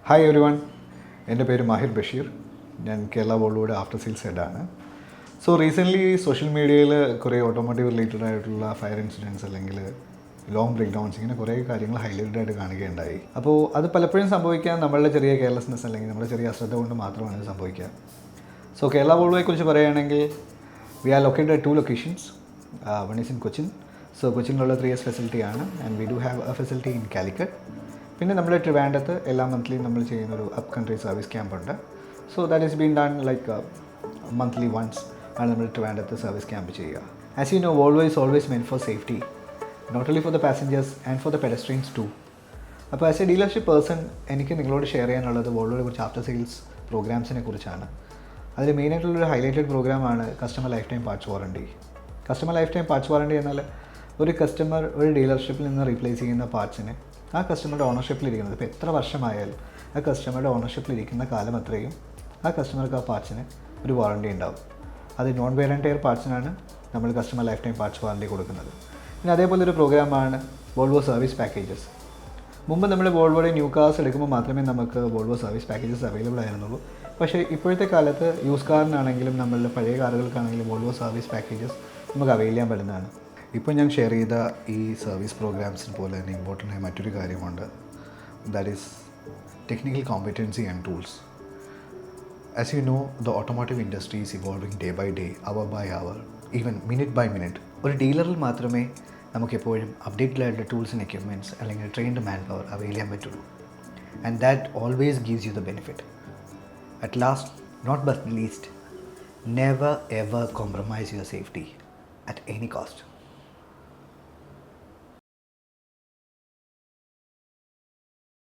Hi every one, എൻ്റെ പേര് മാഹിർ ബഷീർ. ഞാൻ കേരള വോൾവോയുടെ ആഫ്റ്റർ സെയിൽസ് ഹെഡാണ്. സോ റീസെൻ്റ്ലി സോഷ്യൽ മീഡിയയിൽ കുറേ ഓട്ടോമോട്ടീവ് റിലേറ്റഡ് ആയിട്ടുള്ള ഫയർ ഇൻസിഡൻറ്റ്സ് അല്ലെങ്കിൽ ലോങ് ബ്രേക്ക് ഡൗൺസ് ഇങ്ങനെ കുറേ കാര്യങ്ങൾ ഹൈലൈറ്റഡ് ആയിട്ട് കാണുകയുണ്ടായി. അപ്പോൾ അത് പലപ്പോഴും സംഭവിക്കാൻ നമ്മളുടെ ചെറിയ കെയർലെസ്നെസ് അല്ലെങ്കിൽ നമ്മുടെ ചെറിയ അശ്രദ്ധ കൊണ്ട് മാത്രമാണ് ഇത് സംഭവിക്കുക. സോ കേരള വോൾവോയെക്കുറിച്ച് പറയുകയാണെങ്കിൽ we are located at 2 locations. One is in Cochin. So കൊച്ചിനിലുള്ള 3 years ഫെസിലിറ്റിയാണ് and we do have a facility in Calicut. പിന്നെ നമ്മുടെ ട്രിവാൻഡ്രത്ത് എല്ലാ മന്ത്ലി നമ്മൾ ചെയ്യുന്നൊരു അപ്പ് കൺട്രി സർവീസ് ക്യാമ്പുണ്ട്. So that is been done like monthly once ആണ് നമ്മൾ ട്രിവാൻഡ്രത്ത് സർവീസ് ക്യാമ്പ് ചെയ്യുക. As you know, Volvo is always meant for safety, not only for the passengers and for the pedestrians to. അപ്പോൾ as A dealership person എനിക്ക് നിങ്ങളോട് share ചെയ്യാനുള്ളത് വോൾവോയെ കുറിച്ച് after sales പ്രോഗ്രാംസിനെ കുറിച്ചാണ്. അതിൽ മെയിനായിട്ടുള്ളൊരു ഹൈലൈറ്റഡ് പ്രോഗ്രാമാണ് customer life time parts warranty. Customer life time parts warranty എന്നാൽ ഒരു കസ്റ്റമർ ഒരു ഡീലർഷിപ്പിൽ നിന്ന് റീപ്ലേസ് ചെയ്യുന്ന പാർട്സിനെ ആ കസ്റ്റമറുടെ ഓണർഷിപ്പിലിരിക്കുന്നത് ഇപ്പോൾ എത്ര വർഷമായാലും ആ കസ്റ്റമറുടെ ഓണർഷിപ്പിലിരിക്കുന്ന കാലം അത്രയും ആ കസ്റ്റമർക്ക് ആ പാർട്സിന് ഒരു വാറണ്ടി ഉണ്ടാവും. അത് നോൺ വെയർ ആൻഡ് ടയർ പാർട്സിനാണ് നമ്മൾ customer life time parts warranty കൊടുക്കുന്നത്. പിന്നെ അതേപോലെ ഒരു പ്രോഗ്രാമാണ് വോൾവോ സർവീസ് പാക്കേജസ്. മുമ്പ് നമ്മൾ വോൾവോയുടെ ന്യൂ കാർസ് എടുക്കുമ്പോൾ മാത്രമേ നമുക്ക് വോൾവോ സർവീസ് പാക്കേജസ് അവൈലബിൾ ആയിരുന്നുള്ളൂ. പക്ഷേ ഇപ്പോഴത്തെ കാലത്ത് യൂസ് കാറിനാണെങ്കിലും നമ്മളുടെ പഴയ കാറുകൾക്കാണെങ്കിലും വോൾവോ സർവീസ് പാക്കേജസ് നമുക്ക് അവൈൽ ചെയ്യാൻ പറ്റുന്നതാണ്. ഇപ്പോൾ ഞാൻ ഷെയർ ചെയ്ത ഈ സർവീസ് പ്രോഗ്രാംസിന് പോലെ തന്നെ ഇമ്പോർട്ടൻ്റ് ആയ മറ്റൊരു കാര്യമുണ്ട്. That is technical competency and tools. As you know, the automotive industry is evolving day by day, hour by hour, even minute by minute. ഒരു ഡീലറിൽ മാത്രമേ നമുക്കെപ്പോഴും അപ്ഡേറ്റഡ് ആയിട്ടുള്ള ടൂൾസ് ആൻഡ് എക്യുപ്മെൻറ്റ്സ് അല്ലെങ്കിൽ ട്രെയിൻഡ് മാൻ പവർ അവൈൽ ചെയ്യാൻ പറ്റുള്ളൂ. And that always gives you the benefit. At last, not but least, never ever compromise your safety at any cost.